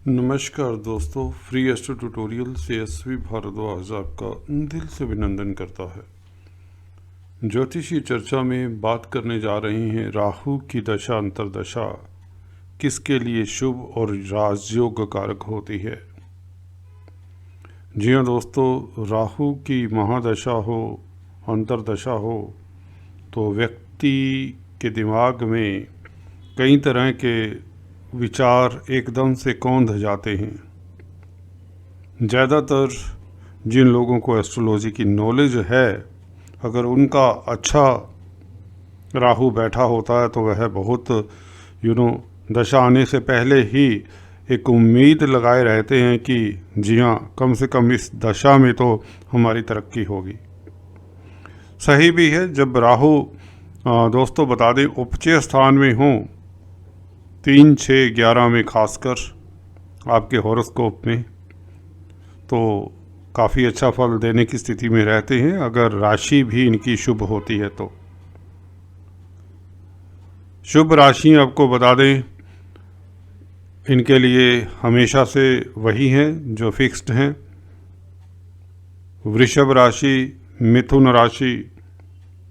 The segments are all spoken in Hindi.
नमस्कार दोस्तों, फ्री एस्ट्रो ट्यूटोरियल से एसवी भारद्वाज आपका दिल से अभिनंदन करता है। ज्योतिषी चर्चा में बात करने जा रहे हैं राहु की दशा अंतर्दशा किसके लिए शुभ और राजयोग कारक होती है। जी हाँ दोस्तों, राहु की महादशा हो, अंतर्दशा हो तो व्यक्ति के दिमाग में कई तरह के विचार एकदम से कौंध जाते हैं। ज़्यादातर जिन लोगों को एस्ट्रोलॉजी की नॉलेज है, अगर उनका अच्छा राहु बैठा होता है तो वह बहुत दशा आने से पहले ही एक उम्मीद लगाए रहते हैं कि जी हाँ, कम से कम इस दशा में तो हमारी तरक्की होगी। सही भी है। जब राहु दोस्तों बता दें उपचय स्थान में हों 3, 6, 11 में खासकर आपके हॉरोस्कोप में, तो काफ़ी अच्छा फल देने की स्थिति में रहते हैं अगर राशि भी इनकी शुभ होती है तो। शुभ राशि आपको बता दें इनके लिए हमेशा से वही हैं जो फिक्स्ड हैं। वृषभ राशि, मिथुन राशि,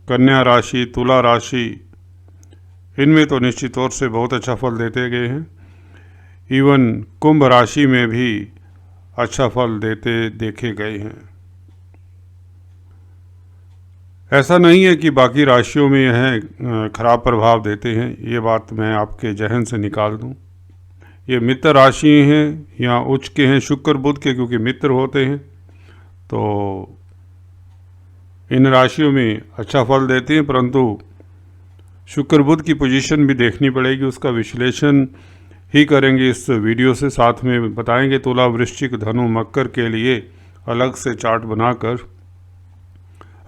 कन्या राशि, तुला राशि, इनमें तो निश्चित तौर से बहुत अच्छा फल देते गए हैं। इवन कुंभ राशि में भी अच्छा फल देते देखे गए हैं। ऐसा नहीं है कि बाकी राशियों में यह खराब प्रभाव देते हैं, ये बात मैं आपके जहन से निकाल दूं। ये मित्र राशि हैं या उच्च के हैं, शुक्र बुध के, क्योंकि मित्र होते हैं तो इन राशियों में अच्छा फल देते हैं। परंतु शुक्र बुध की पोजीशन भी देखनी पड़ेगी, उसका विश्लेषण ही करेंगे इस वीडियो से, साथ में बताएंगे तुला, वृश्चिक, धनु, मकर के लिए अलग से चार्ट बनाकर।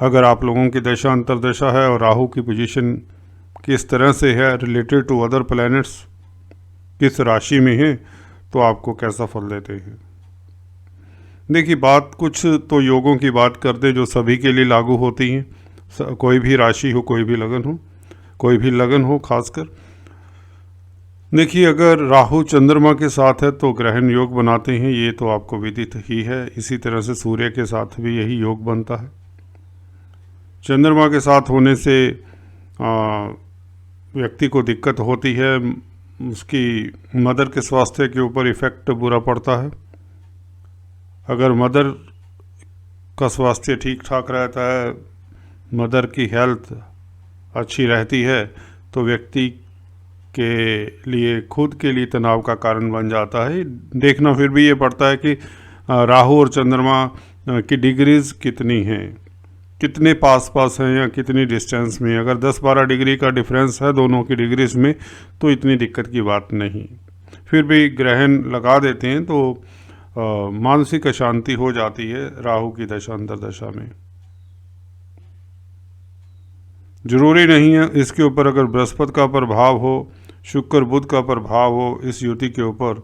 अगर आप लोगों की दशा अंतर्दशा है और राहु की पोजीशन किस तरह से है रिलेटेड टू अदर प्लैनेट्स, किस राशि में है, तो आपको कैसा फल देते हैं। देखिए, बात कुछ तो योगों की बात करते जो सभी के लिए लागू होती हैं। कोई भी राशि हो, कोई भी लगन हो खासकर। देखिए, अगर राहु चंद्रमा के साथ है तो ग्रहण योग बनाते हैं, ये तो आपको विदित ही है। इसी तरह से सूर्य के साथ भी यही योग बनता है। चंद्रमा के साथ होने से व्यक्ति को दिक्कत होती है, उसकी मदर के स्वास्थ्य के ऊपर इफ़ेक्ट बुरा पड़ता है। अगर मदर का स्वास्थ्य ठीक ठाक रहता है, मदर की हेल्थ अच्छी रहती है, तो व्यक्ति के लिए खुद के लिए तनाव का कारण बन जाता है। देखना फिर भी ये पड़ता है कि राहु और चंद्रमा की डिग्रीज कितनी हैं, कितने पास हैं या कितनी डिस्टेंस में। अगर 10-12 डिग्री का डिफरेंस है दोनों की डिग्रीज में तो इतनी दिक्कत की बात नहीं। फिर भी ग्रहण लगा देते हैं तो मानसिक अशांति हो जाती है राहु की दशा अंतर्दशा में। जरूरी नहीं है इसके ऊपर अगर बृहस्पति का प्रभाव हो, शुक्र बुध का प्रभाव हो इस युति के ऊपर,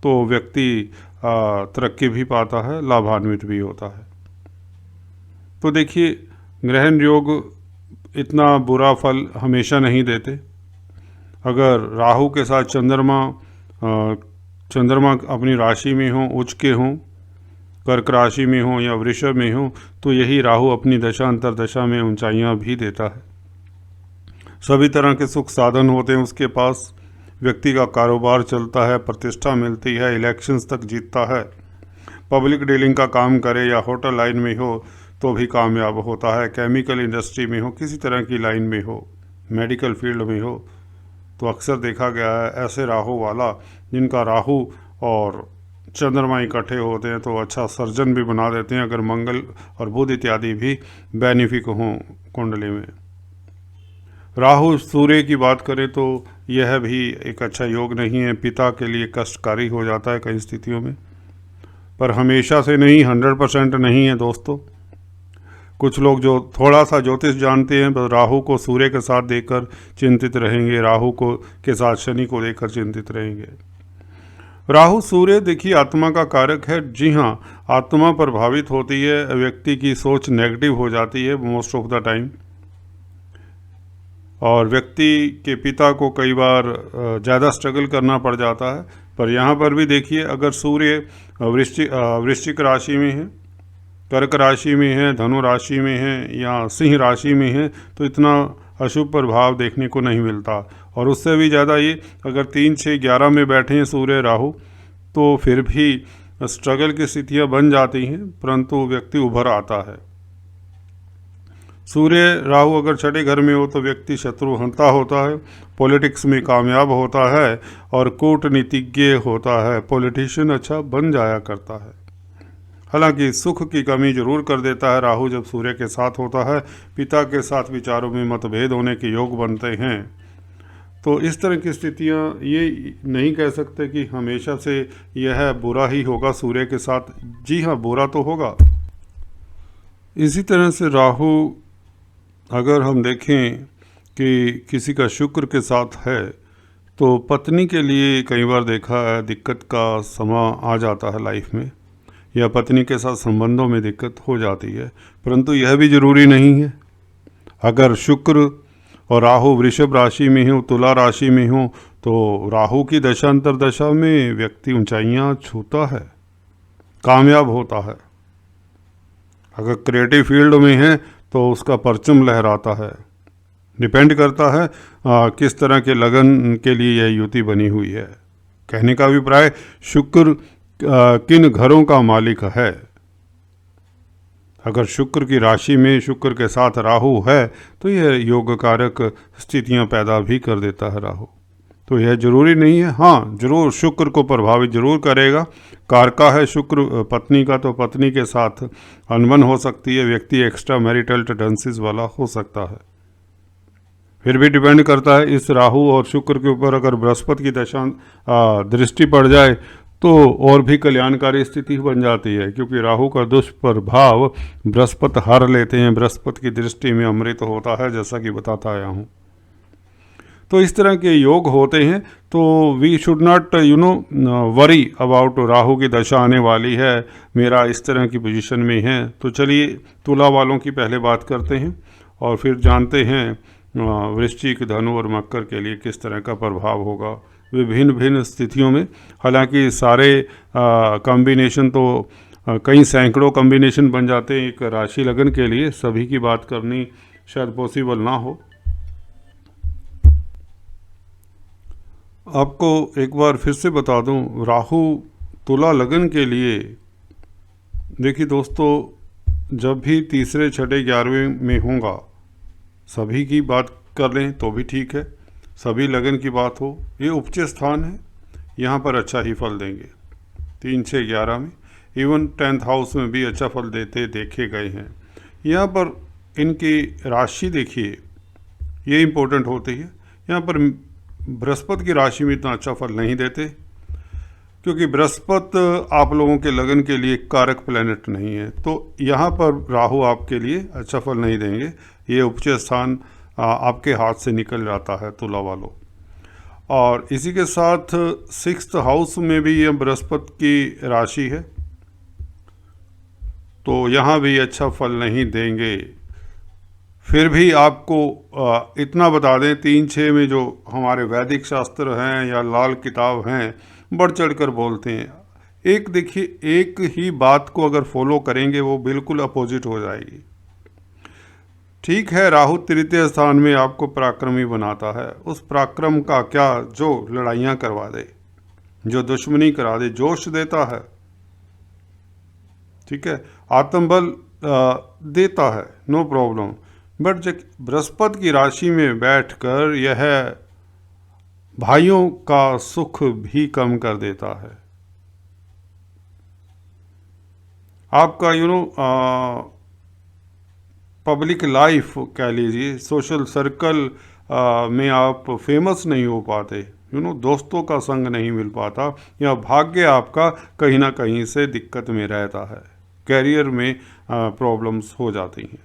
तो व्यक्ति तरक्की भी पाता है, लाभान्वित भी होता है। तो देखिए, ग्रहण योग इतना बुरा फल हमेशा नहीं देते। अगर राहु के साथ चंद्रमा अपनी राशि में हो, उच्च के हों, कर्क राशि में हो या वृषभ में हो, तो यही राहु अपनी दशा अंतर्दशा में ऊंचाइयां भी देता है। सभी तरह के सुख साधन होते हैं उसके पास। व्यक्ति का कारोबार चलता है, प्रतिष्ठा मिलती है, इलेक्शंस तक जीतता है। पब्लिक डीलिंग का काम करे या होटल लाइन में हो तो भी कामयाब होता है। केमिकल इंडस्ट्री में हो, किसी तरह की लाइन में हो, मेडिकल फील्ड में हो, तो अक्सर देखा गया है ऐसे राहु वाला जिनका राहु और चंद्रमा इकट्ठे होते हैं तो अच्छा सर्जन भी बना देते हैं, अगर मंगल और बुध इत्यादि भी बेनिफिक हों कुंडली में। राहु सूर्य की बात करें तो यह भी एक अच्छा योग नहीं है, पिता के लिए कष्टकारी हो जाता है कई स्थितियों में, पर हमेशा से नहीं, 100% नहीं है दोस्तों। कुछ लोग जो थोड़ा सा ज्योतिष जानते हैं राहु को सूर्य के साथ देखकर चिंतित रहेंगे, राहु को के साथ शनि को देखकर चिंतित रहेंगे। राहु सूर्य देखिए आत्मा का कारक है। जी हाँ, आत्मा प्रभावित होती है, व्यक्ति की सोच नेगेटिव हो जाती है मोस्ट ऑफ द टाइम, और व्यक्ति के पिता को कई बार ज़्यादा स्ट्रगल करना पड़ जाता है। पर यहाँ पर भी देखिए, अगर सूर्य वृश्चिक राशि में है, कर्क राशि में है, धनु राशि में है या सिंह राशि में है, तो इतना अशुभ प्रभाव देखने को नहीं मिलता। और उससे भी ज़्यादा ये अगर 3, 6, 11 में बैठे हैं सूर्य राहु, तो फिर भी स्ट्रगल की स्थितियाँ बन जाती हैं, परंतु व्यक्ति उभर आता है। सूर्य राहु अगर छठे घर में हो तो व्यक्ति शत्रुहंता होता है, पॉलिटिक्स में कामयाब होता है और कूटनीतिज्ञ होता है, पॉलिटिशियन अच्छा बन जाया करता है। हालांकि सुख की कमी जरूर कर देता है राहु जब सूर्य के साथ होता है। पिता के साथ विचारों में मतभेद होने के योग बनते हैं। तो इस तरह की स्थितियाँ, ये नहीं कह सकते कि हमेशा से यह बुरा ही होगा सूर्य के साथ। जी हाँ, बुरा तो होगा। इसी तरह से राहु अगर हम देखें कि किसी का शुक्र के साथ है तो पत्नी के लिए कई बार देखा है दिक्कत का समय आ जाता है लाइफ में, या पत्नी के साथ संबंधों में दिक्कत हो जाती है, परंतु यह भी ज़रूरी नहीं है। अगर शुक्र और राहु वृषभ राशि में हो, तुला राशि में हो, तो राहु की दशा अंतर्दशा में व्यक्ति ऊंचाइयां छूता है, कामयाब होता है। अगर क्रिएटिव फील्ड में है तो उसका परचम लहराता है। डिपेंड करता है किस तरह के लगन के लिए यह युति बनी हुई है। कहने का अभिप्राय, शुक्र किन घरों का मालिक है। अगर शुक्र की राशि में शुक्र के साथ राहु है तो यह योग कारक स्थितियां पैदा भी कर देता है राहु। तो यह जरूरी नहीं है, हाँ जरूर शुक्र को प्रभावित जरूर करेगा। कारका है शुक्र पत्नी का, तो पत्नी के साथ अनबन हो सकती है, व्यक्ति एक्स्ट्रा मैरिटल टेंडेंसीज वाला हो सकता है। फिर भी डिपेंड करता है इस राहु और शुक्र के ऊपर। अगर बृहस्पति की दशा दृष्टि पड़ जाए तो और भी कल्याणकारी स्थिति बन जाती है, क्योंकि राहु का दुष्प्रभाव बृहस्पति हर लेते हैं। बृहस्पति की दृष्टि में अमृत होता है, जैसा कि बताता आया हूँ। तो इस तरह के योग होते हैं। तो we should not worry about Rahu की दशा आने वाली है, मेरा इस तरह की पोजीशन में है। तो चलिए तुला वालों की पहले बात करते हैं और फिर जानते हैं वृश्चिक, धनु और मकर के लिए किस तरह का प्रभाव होगा विभिन्न भिन्न स्थितियों में। हालांकि सारे कॉम्बिनेशन तो कई सैकड़ों कॉम्बिनेशन बन जाते हैं एक राशि लगन के लिए, सभी की बात करनी शायद पॉसिबल ना हो। आपको एक बार फिर से बता दूं, राहु तुला लगन के लिए, देखिए दोस्तों, जब भी तीसरे, छठे, 11वें में होगा, सभी की बात कर लें तो भी ठीक है, सभी लगन की बात हो, ये उपज स्थान है, यहाँ पर अच्छा ही फल देंगे। 3, 6, 11 में, इवन 10th हाउस में भी अच्छा फल देते देखे गए हैं। यहाँ पर इनकी राशि देखिए, ये इम्पोर्टेंट होती है। यहाँ पर बृहस्पति की राशि में इतना अच्छा फल नहीं देते, क्योंकि बृहस्पति आप लोगों के लगन के लिए कारक प्लैनेट नहीं है। तो यहाँ पर राहु आपके लिए अच्छा फल नहीं देंगे। ये उपज स्थान आपके हाथ से निकल जाता है तुला वालों। और इसी के साथ 6th हाउस में भी ये बृहस्पति की राशि है, तो यहाँ भी अच्छा फल नहीं देंगे। फिर भी आपको इतना बता दें, 3, 6 में जो हमारे वैदिक शास्त्र हैं या लाल किताब हैं, बढ़ चढ़ कर बोलते हैं। एक देखिए, एक ही बात को अगर फॉलो करेंगे वो बिल्कुल अपोजिट हो जाएगी। ठीक है, राहु तृतीय स्थान में आपको पराक्रमी बनाता है। उस पराक्रम का क्या, जो लड़ाइयाँ करवा दे, जो दुश्मनी करा दे, जोश देता है, ठीक है, आत्मबल देता है, नो प्रॉब्लम। बट जब बृहस्पति की राशि में बैठकर यह भाइयों का सुख भी कम कर देता है। आपका पब्लिक लाइफ कह लीजिए, सोशल सर्कल में आप फेमस नहीं हो पाते, दोस्तों का संग नहीं मिल पाता, या भाग्य आपका कहीं ना कहीं से दिक्कत में रहता है, कैरियर में प्रॉब्लम्स हो जाती हैं।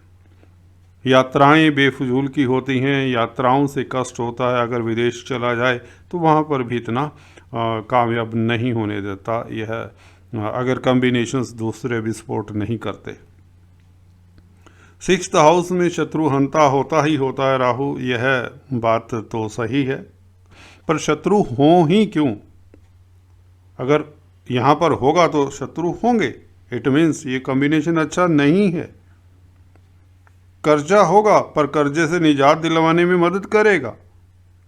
यात्राएं बेफजूल की होती हैं, यात्राओं से कष्ट होता है। अगर विदेश चला जाए तो वहाँ पर भी इतना कामयाब नहीं होने देता यह, अगर कॉम्बिनेशंस दूसरे भी सपोर्ट नहीं करते। 6th हाउस में शत्रुहंता होता ही होता है राहु, यह बात तो सही है, पर शत्रु हो ही क्यों? अगर यहाँ पर होगा तो शत्रु होंगे। इट मीन्स ये कॉम्बिनेशन अच्छा नहीं है। कर्जा होगा पर कर्जे से निजात दिलवाने में मदद करेगा,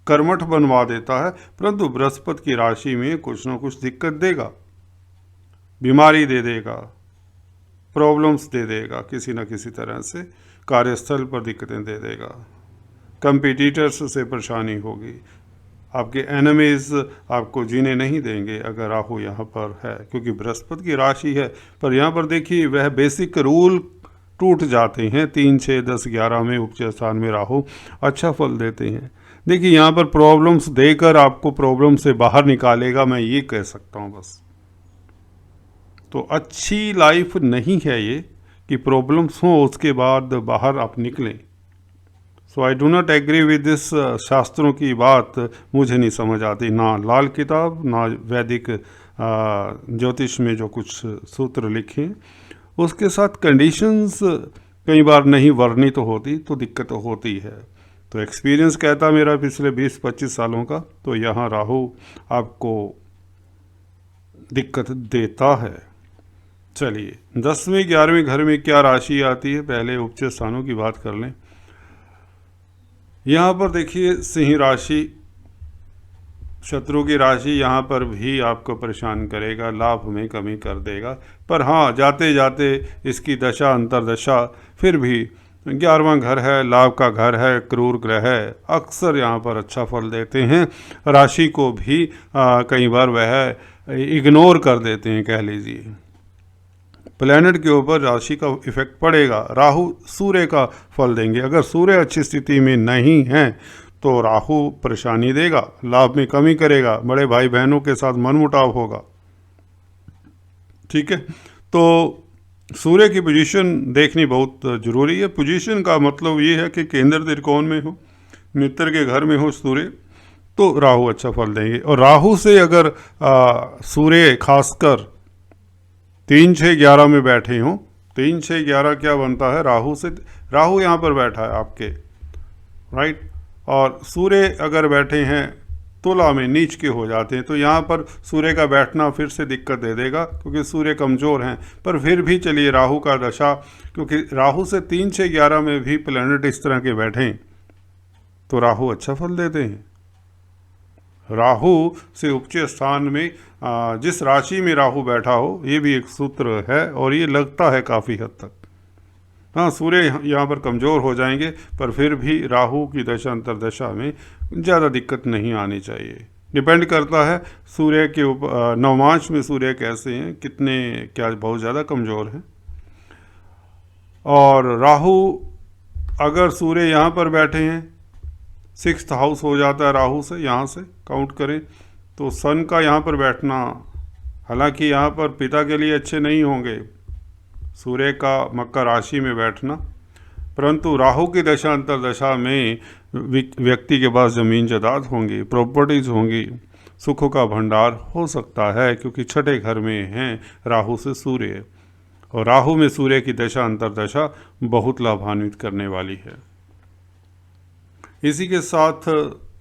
कर्मठ बनवा देता है, परंतु बृहस्पति की राशि में कुछ ना कुछ दिक्कत देगा, बीमारी दे देगा, प्रॉब्लम्स दे देगा, किसी न किसी तरह से कार्यस्थल पर दिक्कतें दे देगा, कंपटीटर्स से परेशानी होगी, आपके एनिमीज आपको जीने नहीं देंगे अगर राहु यहाँ पर है, क्योंकि बृहस्पति की राशि है। पर यहाँ पर देखिए वह बेसिक रूल टूट जाते हैं। 3, 6, 10, 11 में उच्च स्थान में राहु अच्छा फल देते हैं। देखिए यहाँ पर प्रॉब्लम्स देकर आपको प्रॉब्लम से बाहर निकालेगा, मैं ये कह सकता हूँ बस। तो अच्छी लाइफ नहीं है ये कि प्रॉब्लम्स हों उसके बाद बाहर आप निकलें। So I do not agree with this. शास्त्रों की बात मुझे नहीं समझ आती, ना लाल किताब ना वैदिक ज्योतिष में जो कुछ सूत्र लिखे उसके साथ कंडीशंस कई बार नहीं वर्णित तो होती तो दिक्कत होती है। तो एक्सपीरियंस कहता मेरा पिछले 20-25 सालों का, तो यहाँ राहु आपको दिक्कत देता है। चलिए 10वें 11वें घर में क्या राशि आती है, पहले उच्च स्थानों की बात कर लें। यहाँ पर देखिए सिंह राशि, शत्रु की राशि यहाँ पर भी आपको परेशान करेगा, लाभ में कमी कर देगा। पर हाँ, जाते जाते इसकी दशा अंतरदशा फिर भी 11वां घर है, लाभ का घर है, क्रूर ग्रह है, अक्सर यहाँ पर अच्छा फल देते हैं। राशि को भी कई बार वह इग्नोर कर देते हैं, कह लीजिए। प्लैनेट के ऊपर राशि का इफेक्ट पड़ेगा। राहु सूर्य का फल देंगे। अगर सूर्य अच्छी स्थिति में नहीं है तो राहु परेशानी देगा, लाभ में कमी करेगा, बड़े भाई बहनों के साथ मनमुटाव होगा। ठीक है, तो सूर्य की पोजीशन देखनी बहुत जरूरी है। पोजीशन का मतलब ये है कि केंद्र त्रिकोण में हो, मित्र के घर में हो सूर्य, तो राहु अच्छा फल देंगे। और राहु से अगर सूर्य खासकर 3, 6, 11 में बैठे हों, 3, 6, 11 क्या बनता है राहु से, राहु यहाँ पर बैठा है आपके, राइट। और सूर्य अगर बैठे हैं तुला में, नीच के हो जाते हैं, तो यहाँ पर सूर्य का बैठना फिर से दिक्कत दे देगा, क्योंकि सूर्य कमज़ोर हैं। पर फिर भी चलिए राहु का दशा, क्योंकि राहु से 3, 6, 11 में भी प्लैनेट इस तरह के बैठें तो राहु अच्छा फल देते हैं। राहु से उच्च स्थान में जिस राशि में राहु बैठा हो, ये भी एक सूत्र है और ये लगता है काफ़ी हद तक। हाँ, सूर्य यहाँ पर कमज़ोर हो जाएंगे, पर फिर भी राहु की दशा अंतरदशा में ज़्यादा दिक्कत नहीं आनी चाहिए। डिपेंड करता है सूर्य के ऊपर, नवमांश में सूर्य कैसे हैं, कितने, क्या बहुत ज़्यादा कमज़ोर हैं। और राहु अगर सूर्य यहाँ पर बैठे हैं, 6th हाउस हो जाता है राहु से, यहाँ से काउंट करें तो सन का यहाँ पर बैठना, हालांकि यहाँ पर पिता के लिए अच्छे नहीं होंगे सूर्य का मकर राशि में बैठना, परंतु राहु की दशा अंतरदशा में व्यक्ति के पास ज़मीन जायदाद होंगी, प्रॉपर्टीज़ होंगी, सुखों का भंडार हो सकता है, क्योंकि 6ठे घर में हैं राहु से सूर्य। और राहु में सूर्य की दशा अंतरदशा बहुत लाभान्वित करने वाली है। इसी के साथ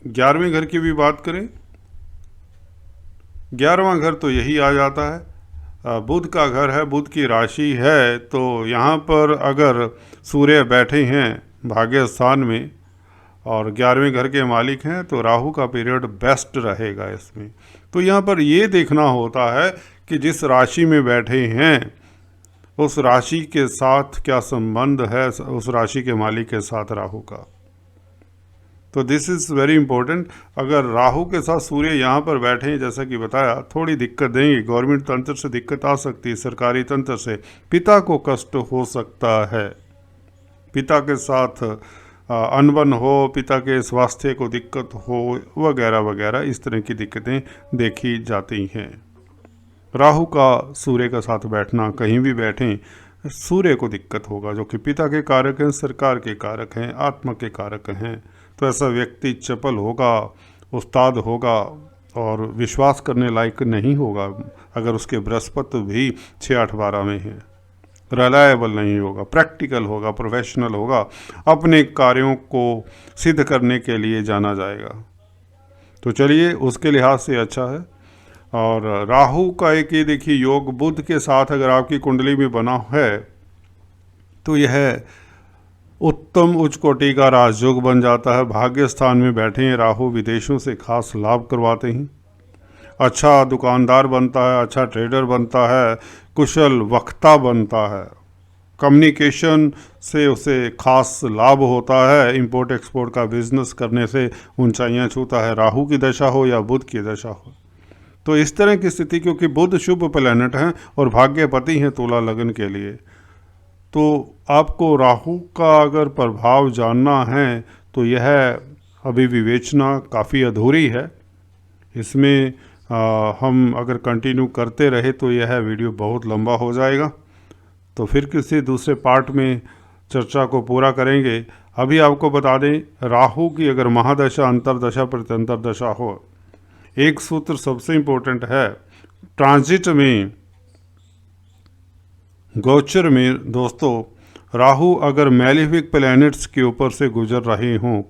11वें घर की भी बात करें। 11वां घर तो यही आ जाता है, बुध का घर है, बुध की राशि है। तो यहाँ पर अगर सूर्य बैठे हैं भाग्य स्थान में और 11वें घर के मालिक हैं, तो राहु का पीरियड बेस्ट रहेगा इसमें। तो यहाँ पर ये देखना होता है कि जिस राशि में बैठे हैं उस राशि के साथ क्या संबंध है उस राशि के मालिक के साथ राहु का। तो दिस इज़ वेरी इंपॉर्टेंट। अगर राहु के साथ सूर्य यहाँ पर बैठे हैं, जैसा कि बताया, थोड़ी दिक्कत देंगे, गवर्नमेंट तंत्र से दिक्कत आ सकती है, सरकारी तंत्र से, पिता को कष्ट हो सकता है, पिता के साथ अनबन हो, पिता के स्वास्थ्य को दिक्कत हो, वगैरह वगैरह, इस तरह की दिक्कतें देखी जाती हैं। राहु का सूर्य का साथ बैठना, कहीं भी बैठें सूर्य को दिक्कत होगा, जो कि पिता के कारक हैं, सरकार के कारक हैं, आत्मा के कारक हैं। तो ऐसा व्यक्ति चपल होगा, उस्ताद होगा और विश्वास करने लायक नहीं होगा अगर उसके बृहस्पति भी 6, 8, 12 में है। रिलायबल नहीं होगा, प्रैक्टिकल होगा, प्रोफेशनल होगा, अपने कार्यों को सिद्ध करने के लिए जाना जाएगा। तो चलिए उसके लिहाज से अच्छा है। और राहु का एक ये देखिए योग बुध के साथ अगर आपकी कुंडली में बना है तो यह उत्तम उच्च कोटि का राजयोग बन जाता है। भाग्य स्थान में बैठे हैं राहु, विदेशों से खास लाभ करवाते हैं, अच्छा दुकानदार बनता है, अच्छा ट्रेडर बनता है, कुशल वक्ता बनता है, कम्युनिकेशन से उसे खास लाभ होता है, इंपोर्ट एक्सपोर्ट का बिजनेस करने से ऊंचाइयां छूता है, राहु की दशा हो या बुध की दशा हो। तो इस तरह की स्थिति, क्योंकि बुध शुभ प्लैनेट हैं और भाग्यपति हैं तुला लगन के लिए, तो आपको राहु का अगर प्रभाव जानना है तो यह अभी विवेचना काफ़ी अधूरी है। इसमें हम अगर कंटिन्यू करते रहे तो यह वीडियो बहुत लंबा हो जाएगा, तो फिर किसी दूसरे पार्ट में चर्चा को पूरा करेंगे। अभी आपको बता दें, राहु की अगर महादशा, अंतरदशा, प्रत्यंतर दशा हो, एक सूत्र सबसे इम्पोर्टेंट है। ट्रांजिट में, गोचर में दोस्तों, राहु अगर मैलेफिक प्लैनेट्स के ऊपर से गुजर रहे हों,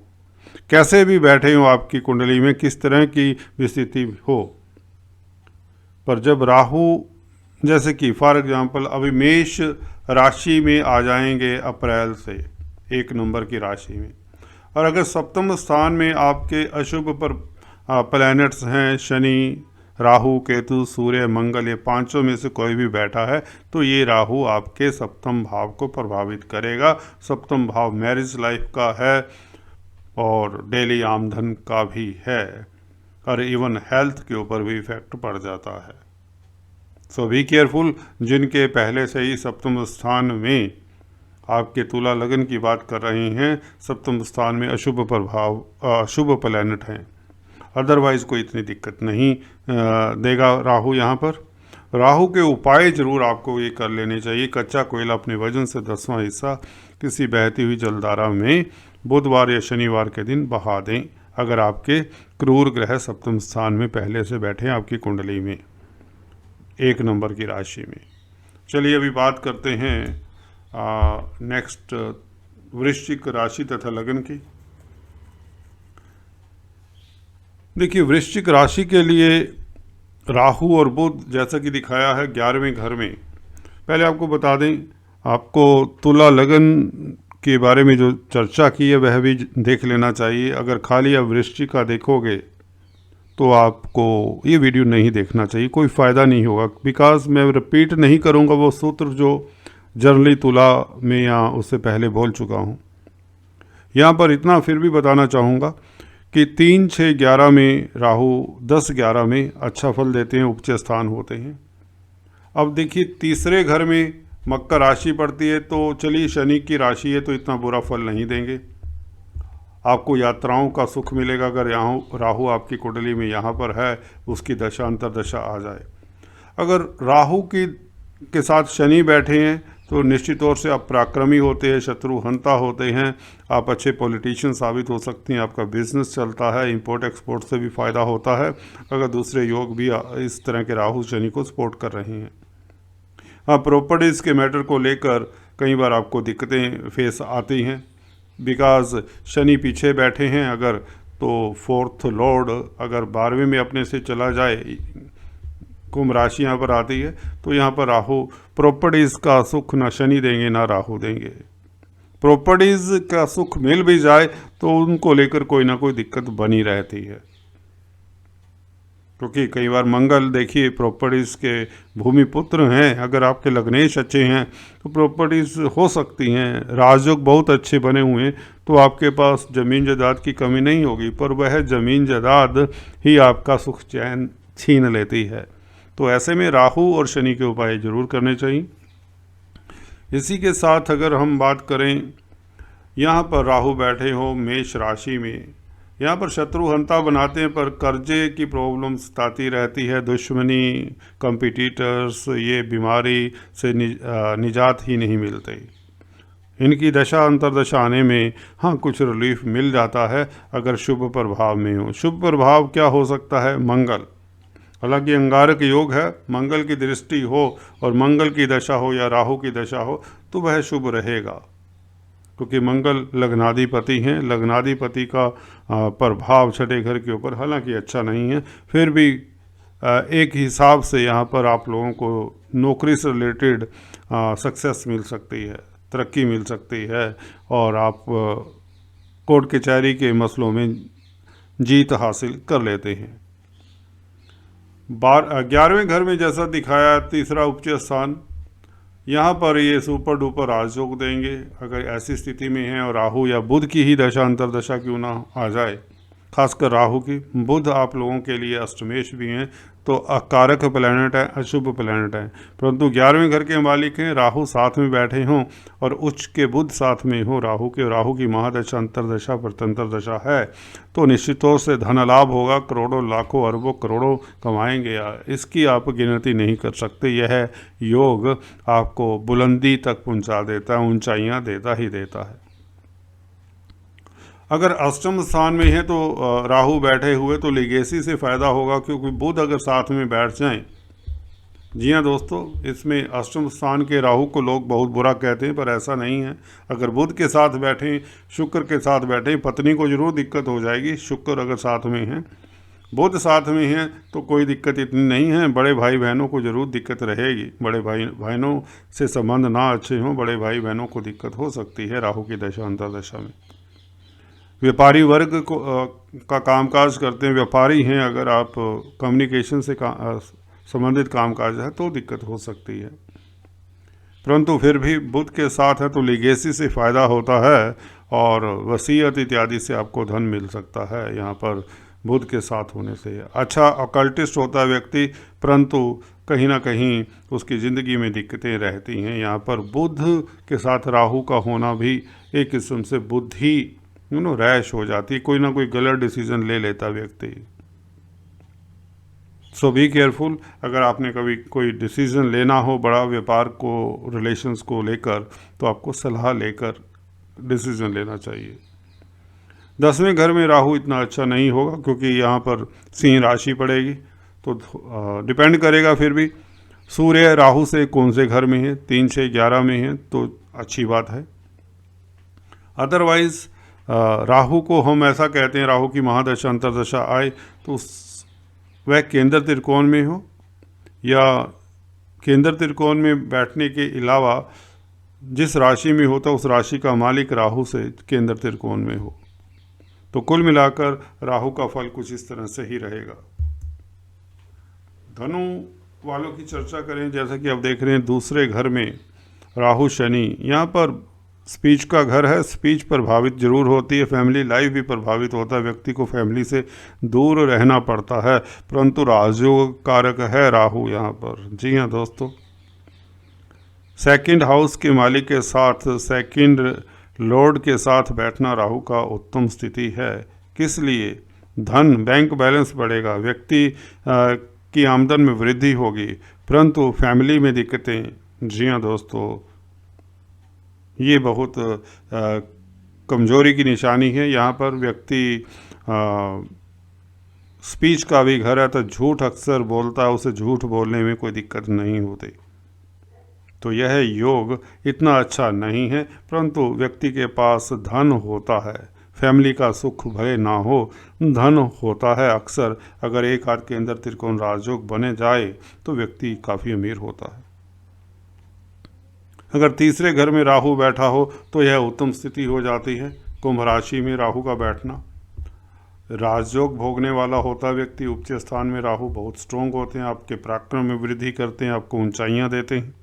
कैसे भी बैठे हों आपकी कुंडली में, किस तरह की भी स्थिति हो, पर जब राहु जैसे कि फॉर एग्जांपल अभी मेष राशि में आ जाएंगे अप्रैल से 1 नंबर की राशि में, और अगर सप्तम स्थान में आपके अशुभ पर प्लैनेट्स हैं, शनि, राहु, केतु, सूर्य, मंगल, ये पांचों में से कोई भी बैठा है तो ये राहु आपके सप्तम भाव को प्रभावित करेगा। सप्तम भाव मैरिज लाइफ का है और डेली आमदन का भी है, और इवन हेल्थ के ऊपर भी इफेक्ट पड़ जाता है। सो बी केयरफुल। जिनके पहले से ही सप्तम स्थान में, आपके तुला लगन की बात कर रहे हैं, सप्तम स्थान में अशुभ प्रभाव, अशुभ प्लैनेट हैं, अदरवाइज कोई इतनी दिक्कत नहीं देगा राहु यहाँ पर। राहु के उपाय जरूर आपको ये कर लेने चाहिए। कच्चा कोयला अपने वजन से 10वां हिस्सा किसी बहती हुई जलधारा में बुधवार या शनिवार के दिन बहा दें, अगर आपके क्रूर ग्रह सप्तम स्थान में पहले से बैठे हैं आपकी कुंडली में 1 नंबर की राशि में। चलिए अभी बात करते हैं नेक्स्ट वृश्चिक राशि तथा लगन की। देखिए, वृश्चिक राशि के लिए राहु और बुध जैसा कि दिखाया है 11वें घर में। पहले आपको बता दें, आपको तुला लगन के बारे में जो चर्चा की है वह भी देख लेना चाहिए। अगर खाली आप वृश्चिक का देखोगे तो आपको ये वीडियो नहीं देखना चाहिए, कोई फ़ायदा नहीं होगा, बिकॉज मैं रिपीट नहीं करूँगा वो सूत्र जो जनरली तुला में या उससे पहले बोल चुका हूँ। यहाँ पर इतना फिर भी बताना चाहूँगा कि 3, 6, 11 में राहु, 10, 11 में अच्छा फल देते हैं, उपच स्थान होते हैं। अब देखिए, तीसरे घर में मकर राशि पड़ती है, तो चलिए शनि की राशि है तो इतना बुरा फल नहीं देंगे। आपको यात्राओं का सुख मिलेगा अगर यहाँ राहु आपकी कुंडली में यहाँ पर है, उसकी दशा अंतरदशा आ जाए। अगर राहु के साथ शनि बैठे हैं तो निश्चित तौर से आप पराक्रमी होते हैं, शत्रुहंता होते हैं, आप अच्छे पॉलिटिशियन साबित हो सकते हैं, आपका बिजनेस चलता है, इंपोर्ट एक्सपोर्ट से भी फ़ायदा होता है अगर दूसरे योग भी इस तरह के राहु शनि को सपोर्ट कर रहे हैं। हाँ, प्रॉपर्टीज़ के मैटर को लेकर कई बार आपको दिक्कतें फेस आती हैं, बिकॉज शनि पीछे बैठे हैं अगर, तो 4th लॉर्ड अगर 12वें में अपने से चला जाए, कुंभ राशि यहाँ पर आती है, तो यहाँ पर राहु प्रॉपर्टीज़ का सुख ना शनि देंगे ना राहु देंगे। प्रॉपर्टीज़ का सुख मिल भी जाए तो उनको लेकर कोई ना कोई दिक्कत बनी रहती है, क्योंकि कई बार मंगल देखिए प्रॉपर्टीज़ के भूमि पुत्र हैं। अगर आपके लग्नेश अच्छे हैं तो प्रॉपर्टीज़ हो सकती हैं, राजयोग बहुत अच्छे बने हुए हैं तो आपके पास ज़मीन जायदाद की कमी नहीं होगी, पर वह ज़मीन जायदाद ही आपका सुख चैन छीन लेती है। तो ऐसे में राहु और शनि के उपाय जरूर करने चाहिए। इसी के साथ अगर हम बात करें, यहाँ पर राहु बैठे हो मेष राशि में, यहाँ पर शत्रुहंता बनाते हैं पर कर्जे की प्रॉब्लम सताती रहती है, दुश्मनी, कंपटीटर्स, ये बीमारी से निजात ही नहीं मिलती। इनकी दशा अंतरदशा आने में हाँ कुछ रिलीफ मिल जाता है अगर शुभ प्रभाव में हो। शुभ प्रभाव क्या हो सकता है? मंगल, हालांकि अंगारक योग है, मंगल की दृष्टि हो और मंगल की दशा हो या राहु की दशा हो तो वह शुभ रहेगा, क्योंकि मंगल लग्नाधिपति हैं। लग्नाधिपति का प्रभाव छठे घर के ऊपर हालांकि अच्छा नहीं है, फिर भी एक हिसाब से यहाँ पर आप लोगों को नौकरी से रिलेटेड सक्सेस मिल सकती है, तरक्की मिल सकती है और आप कोर्ट कचहरी के मसलों में जीत हासिल कर लेते हैं। 11वें घर में जैसा दिखाया तीसरा उपज स्थान, यहाँ पर ये सुपर डुपर राजयोग देंगे। अगर ऐसी स्थिति में है और राहु या बुध की ही दशा अंतरदशा क्यों ना आ जाए, खासकर राहु की। बुध आप लोगों के लिए अष्टमेश भी हैं, तो अकारक प्लैनेट है, अशुभ प्लैनेट है, परंतु 11वें घर के मालिक हैं। राहु साथ में बैठे हों और उच्च के बुध साथ में हो राहु के, राहु की महादशा अंतरदशा प्रत्यंतर दशा है, तो निश्चित तौर से धन लाभ होगा। करोड़ों लाखों अरबों करोड़ों कमाएंगे, इसकी आप गिनती नहीं कर सकते। यह योग आपको बुलंदी तक पहुंचा देता है, ऊंचाइयां देता ही देता है। अगर अष्टम स्थान में है तो राहु बैठे हुए, तो लीगेसी से फ़ायदा होगा, क्योंकि बुध अगर साथ में बैठ जाएं। जी हाँ दोस्तों, इसमें अष्टम स्थान के राहु को लोग बहुत बुरा कहते हैं, पर ऐसा नहीं है। अगर बुध के साथ बैठें, शुक्र के साथ बैठें, पत्नी को जरूर दिक्कत हो जाएगी। शुक्र अगर साथ में है, बुध साथ में है, तो कोई दिक्कत इतनी नहीं है। बड़े भाई बहनों को जरूर दिक्कत रहेगी, बड़े भाई बहनों से संबंध ना अच्छे हों, बड़े भाई बहनों को दिक्कत हो सकती है राहु की दशा अंतरदशा में। व्यापारी वर्ग को का कामकाज करते हैं, व्यापारी हैं, अगर आप कम्युनिकेशन से संबंधित कामकाज है तो दिक्कत हो सकती है, परंतु फिर भी बुध के साथ है तो लीगेसी से फ़ायदा होता है और वसीयत इत्यादि से आपको धन मिल सकता है। यहाँ पर बुध के साथ होने से अच्छा ऑकल्टिस्ट होता है व्यक्ति, परंतु कहीं ना कहीं उसकी ज़िंदगी में दिक्कतें रहती हैं। यहाँ पर बुध के साथ राहु का होना भी एक किस्म से बुद्धि रैश हो जाती, कोई ना कोई गलत डिसीजन ले लेता व्यक्ति। सो बी केयरफुल। अगर आपने कभी कोई डिसीजन लेना हो बड़ा व्यापार को, रिलेशंस को लेकर, तो आपको सलाह लेकर डिसीजन लेना चाहिए। 10वें घर में राहु इतना अच्छा नहीं होगा, क्योंकि यहाँ पर सिंह राशि पड़ेगी, तो डिपेंड करेगा। फिर भी सूर्य राहु से कौन से घर में है, 3, 6, 11 में है, तो अच्छी बात है। अदरवाइज राहु को हम ऐसा कहते हैं, राहु की महादशा अंतरदशा आए तो वह केंद्र त्रिकोण में हो, या केंद्र त्रिकोण में बैठने के अलावा जिस राशि में होता उस राशि का मालिक राहु से केंद्र त्रिकोण में हो, तो कुल मिलाकर राहु का फल कुछ इस तरह से ही रहेगा। धनु वालों की चर्चा करें, जैसा कि आप देख रहे हैं दूसरे घर में राहु शनि, यहाँ पर स्पीच का घर है, स्पीच प्रभावित जरूर होती है, फैमिली लाइफ भी प्रभावित होता है, व्यक्ति को फैमिली से दूर रहना पड़ता है, परंतु राजयोग कारक है राहु यहाँ पर। जी हाँ दोस्तों, सेकंड हाउस के मालिक के साथ सेकंड लॉर्ड के साथ बैठना राहु का उत्तम स्थिति है। किस लिए? धन बैंक बैलेंस बढ़ेगा, व्यक्ति की आमदन में वृद्धि होगी, परंतु फैमिली में दिक्कतें। जी हाँ दोस्तों, ये बहुत कमजोरी की निशानी है। यहाँ पर व्यक्ति स्पीच का भी घर है, तो झूठ अक्सर बोलता है, उसे झूठ बोलने में कोई दिक्कत नहीं होती। तो यह योग इतना अच्छा नहीं है, परंतु व्यक्ति के पास धन होता है, फैमिली का सुख भले ना हो, धन होता है अक्सर। अगर एक हाथ के अंदर त्रिकोण राजयोग बने जाए तो व्यक्ति काफ़ी अमीर होता है। अगर तीसरे घर में राहु बैठा हो तो यह उत्तम स्थिति हो जाती है। कुंभ राशि में राहु का बैठना, राजयोग भोगने वाला होता व्यक्ति। उच्च स्थान में राहु बहुत स्ट्रोंग होते हैं, आपके पराक्रम में वृद्धि करते हैं, आपको ऊंचाइयां देते हैं,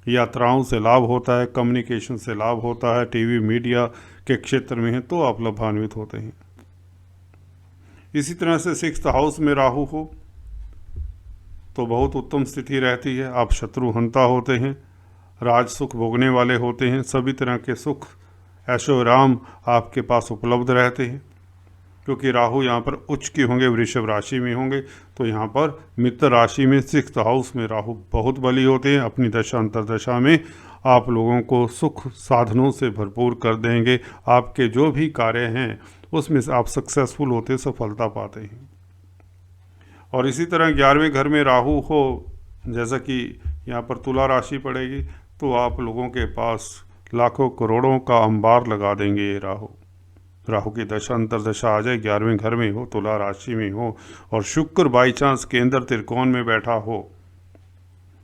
यात्राओं से लाभ होता है, कम्युनिकेशन से लाभ होता है, टीवी मीडिया के क्षेत्र में है तो आप लाभान्वित होते हैं। इसी तरह से 6th हाउस में राहु हो तो बहुत उत्तम स्थिति रहती है, आप शत्रुहंता होते हैं, राज सुख भोगने वाले होते हैं, सभी तरह के सुख ऐशो आराम आपके पास उपलब्ध रहते हैं। क्योंकि राहु यहाँ पर उच्च के होंगे, वृषभ राशि में होंगे, तो यहाँ पर मित्र राशि में 6th हाउस में राहु बहुत बली होते हैं। अपनी दशा अंतरदशा में आप लोगों को सुख साधनों से भरपूर कर देंगे। आपके जो भी कार्य हैं उसमें से आप सक्सेसफुल होते, सफलता पाते हैं। और इसी तरह 11वें घर में राहु हो, जैसा कि यहाँ पर तुला राशि पड़ेगी, तो आप लोगों के पास लाखों करोड़ों का अंबार लगा देंगे ये राहु। राहु की दशा अंतरदशा आ जाए, 11वें घर में हो, तुला राशि में हो और शुक्र बाई चांस केंद्र त्रिकोण में बैठा हो।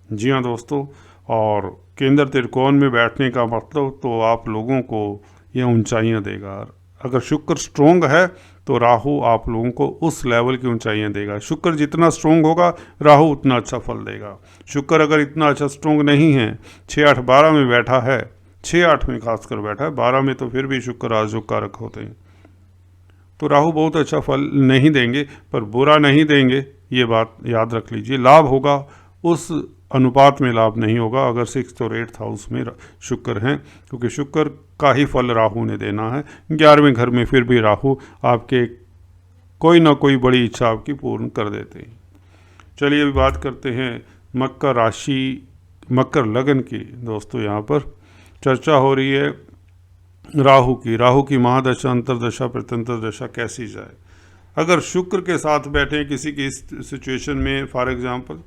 जी हाँ दोस्तों, और केंद्र त्रिकोण में बैठने का मतलब तो आप लोगों को यह ऊंचाइयां देगा। अगर शुक्र स्ट्रोंग है तो राहु आप लोगों को उस लेवल की ऊंचाइयां देगा। शुक्र जितना स्ट्रोंग होगा राहु उतना अच्छा फल देगा। शुक्र अगर इतना अच्छा स्ट्रोंग नहीं है, 6, 8, 12 में बैठा है, 6, 8 में खासकर बैठा है, 12 में तो फिर भी शुक्र राजयोग कारक होते हैं, तो राहु बहुत अच्छा फल नहीं देंगे, पर बुरा नहीं देंगे, ये बात याद रख लीजिए। लाभ होगा उस अनुपात में लाभ नहीं होगा अगर 6th और 8th हाउस में शुक्र हैं, क्योंकि शुक्र का ही फल राहु ने देना है। 11वें घर में फिर भी राहु आपके कोई ना कोई बड़ी इच्छा आपकी पूर्ण कर देते हैं। चलिए अभी बात करते हैं मकर राशि, मकर लगन की। दोस्तों यहाँ पर चर्चा हो रही है राहु की महादशा, अंतरदशा, प्रत्यंतर दशा कैसी जाए। अगर शुक्र के साथ बैठे किसी की सिचुएशन में, फॉर एग्जाम्पल,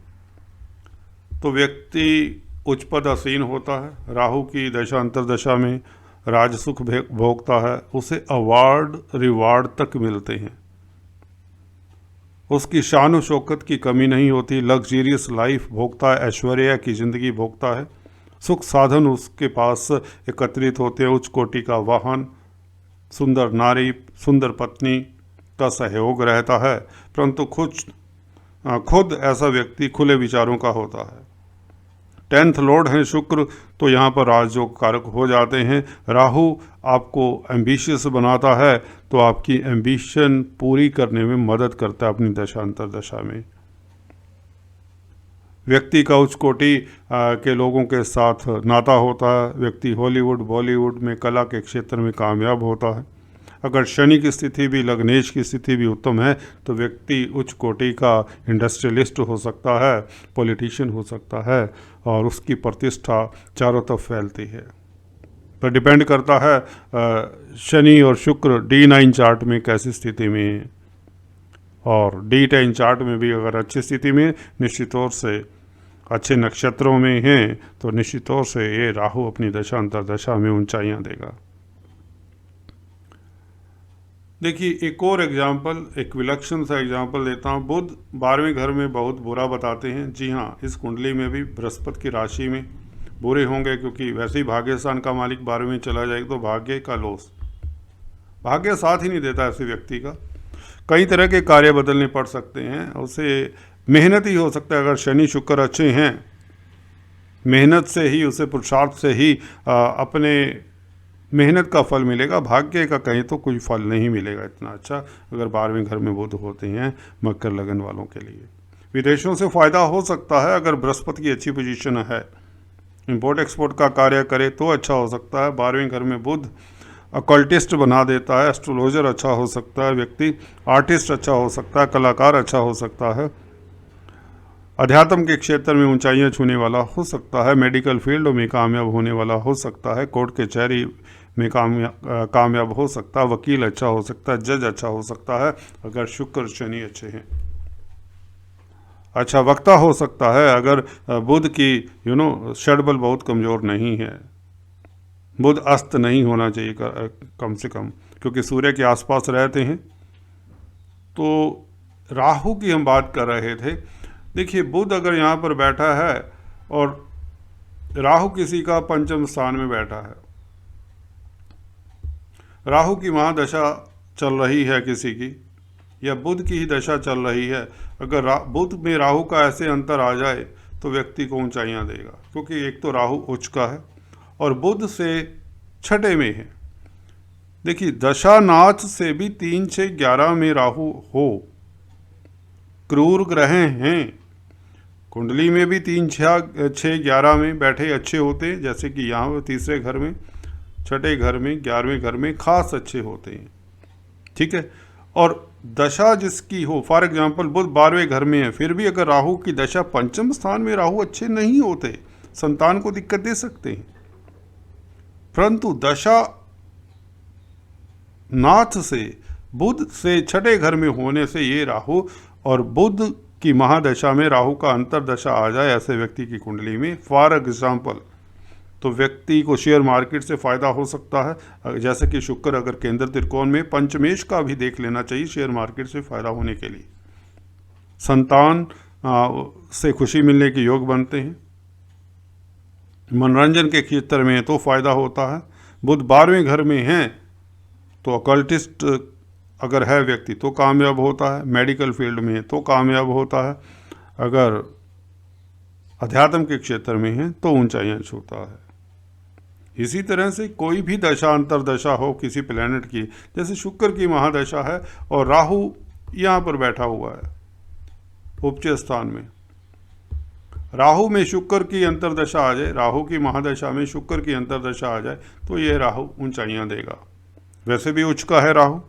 तो व्यक्ति उच्च पद आसीन होता है। राहु की दशा अंतरदशा में राजसुख भोगता है, उसे अवार्ड रिवार्ड तक मिलते हैं, उसकी शान शौकत की कमी नहीं होती, लग्जरियस लाइफ भोगता है, ऐश्वर्य की ज़िंदगी भोगता है, सुख साधन उसके पास एकत्रित होते हैं, उच्च कोटि का वाहन, सुंदर नारी, सुंदर पत्नी का सहयोग रहता है, परंतु खुद ऐसा व्यक्ति खुले विचारों का होता है। 10th लॉर्ड हैं शुक्र, तो यहाँ पर राजयोग कारक हो जाते हैं। राहु आपको एम्बिशियस बनाता है, तो आपकी एम्बिशन पूरी करने में मदद करता है अपनी दशा अंतरदशा में। व्यक्ति का उच्च कोटि के लोगों के साथ नाता होता है, व्यक्ति हॉलीवुड बॉलीवुड में कला के क्षेत्र में कामयाब होता है। अगर शनि की स्थिति भी, लग्नेश की स्थिति भी उत्तम है, तो व्यक्ति उच्च कोटि का इंडस्ट्रियलिस्ट हो सकता है, पॉलिटिशियन हो सकता है, और उसकी प्रतिष्ठा चारों तरफ फैलती है। पर डिपेंड करता है शनि और शुक्र D9 चार्ट में कैसी स्थिति में है, और D10 चार्ट में भी अगर अच्छी स्थिति में, निश्चित तौर से अच्छे नक्षत्रों में हैं, तो निश्चित तौर से ये राहु अपनी दशा अंतरदशा में ऊंचाइयां देगा। देखिए एक और एग्जाम्पल, एक विलक्षण सा एग्जाम्पल देता हूँ। बुध 12वें घर में बहुत बुरा बताते हैं। जी हाँ, इस कुंडली में भी बृहस्पति की राशि में बुरे होंगे, क्योंकि वैसे ही भाग्य स्थान का मालिक 12वें में चला जाएगा, तो भाग्य का लॉस, भाग्य साथ ही नहीं देता ऐसे व्यक्ति का। कई तरह के कार्य बदलने पड़ सकते हैं, उसे मेहनत ही हो सकता है। अगर शनि शुक्र अच्छे हैं, मेहनत से ही, उसे पुरुषार्थ से ही अपने मेहनत का फल मिलेगा, भाग्य का कहीं तो कोई फल नहीं मिलेगा इतना अच्छा, अगर 12वें घर में बुध होते हैं मकर लगन वालों के लिए। विदेशों से फ़ायदा हो सकता है अगर बृहस्पति की अच्छी पोजीशन है, इंपोर्ट एक्सपोर्ट का कार्य करे तो अच्छा हो सकता है। 12वें घर में बुध अकल्टिस्ट बना देता है, एस्ट्रोलॉजर अच्छा हो सकता है व्यक्ति, आर्टिस्ट अच्छा हो सकता है, कलाकार अच्छा हो सकता है, अध्यात्म के क्षेत्र में ऊंचाइयां छूने वाला हो सकता है, मेडिकल फील्ड में कामयाब होने वाला हो सकता है, कोर्ट कचहरी में कामयाब हो सकता है, वकील अच्छा हो सकता है, जज अच्छा हो सकता है अगर शुक्र शनि अच्छे हैं। अच्छा वक्ता हो सकता है अगर बुध की षडबल बहुत कमज़ोर नहीं है। बुध अस्त नहीं होना चाहिए कम से कम, क्योंकि सूर्य के आसपास रहते हैं। तो राहु की हम बात कर रहे थे। देखिए बुध अगर यहाँ पर बैठा है और राहु किसी का पंचम स्थान में बैठा है, राहु की महादशा चल रही है किसी की, या बुध की ही दशा चल रही है, अगर बुध में राहु का ऐसे अंतर आ जाए तो व्यक्ति को ऊंचाइयां देगा, क्योंकि एक तो राहु उच्च का है और बुध से छठे में है। देखिए दशा नाथ से भी 3, 6, 11 में राहु हो, क्रूर ग्रह हैं, कुंडली में भी 3, 6, 11 में बैठे अच्छे होते हैं, जैसे कि यहाँ तीसरे घर में, छठे घर में, 11वें घर में खास अच्छे होते हैं, ठीक है। और दशा जिसकी हो, फॉर एग्जांपल बुध 12वें घर में है, फिर भी अगर राहु की दशा पंचम स्थान में, राहु अच्छे नहीं होते, संतान को दिक्कत दे सकते हैं, परंतु दशा नाथ से बुध से छठे घर में होने से ये राहु और बुध की महादशा में राहु का अंतर दशा आ जाए ऐसे व्यक्ति की कुंडली में, फॉर एग्जाम्पल तो व्यक्ति को शेयर मार्केट से फ़ायदा हो सकता है। जैसे कि शुक्र अगर केंद्र त्रिकोण में, पंचमेश का भी देख लेना चाहिए शेयर मार्केट से फ़ायदा होने के लिए। संतान से खुशी मिलने के योग बनते हैं। मनोरंजन के क्षेत्र में तो फ़ायदा होता है। बुध 12वें घर में हैं तो अकल्टिस्ट अगर है व्यक्ति तो कामयाब होता है। मेडिकल फील्ड में तो कामयाब होता है। अगर अध्यात्म के क्षेत्र में है तो ऊंचाइयां छूता है। इसी तरह से कोई भी दशा अंतरदशा हो किसी प्लेनेट की, जैसे शुक्र की महादशा है और राहु यहाँ पर बैठा हुआ है उपचय स्थान में, राहु में शुक्र की अंतरदशा आ जाए, राहु की महादशा में शुक्र की अंतरदशा आ जाए तो ये राहु ऊंचाइयां देगा। वैसे भी उच्च का है राहु,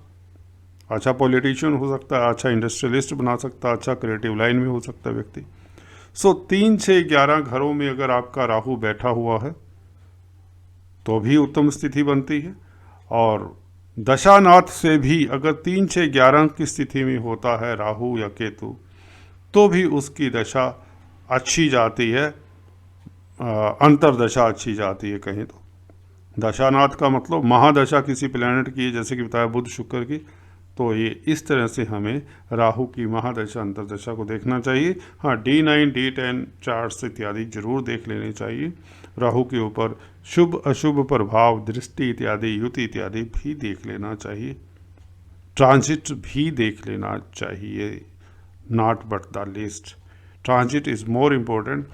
अच्छा पॉलिटिशियन हो सकता है, अच्छा इंडस्ट्रियलिस्ट बना सकता है, अच्छा क्रिएटिव लाइन में हो सकता है व्यक्ति। 3, 6, 11 घरों में अगर आपका राहु बैठा हुआ है तो भी उत्तम स्थिति बनती है। और दशानाथ से भी अगर 3, 6, 11 की स्थिति में होता है राहु या केतु तो भी उसकी दशा अच्छी जाती है, अंतरदशा अच्छी जाती है कहें तो। दशानाथ का मतलब महादशा किसी प्लैनेट की, जैसे कि बताया बुध शुक्र की, तो ये इस तरह से हमें राहु की महादशा अंतरदशा को देखना चाहिए। हाँ, D9, D10 चार्ट्स इत्यादि जरूर देख लेने चाहिए। राहु के ऊपर शुभ अशुभ प्रभाव, दृष्टि इत्यादि, युति इत्यादि भी देख लेना चाहिए। ट्रांजिट भी देख लेना चाहिए, not but the list. Transit is more important.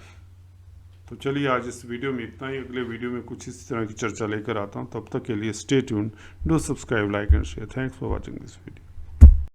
तो चलिए आज इस वीडियो में इतना ही। अगले वीडियो में कुछ इस तरह की चर्चा लेकर आता हूँ। तब तक के लिए stay tune, do subscribe, like and share. Thanks for watching this video.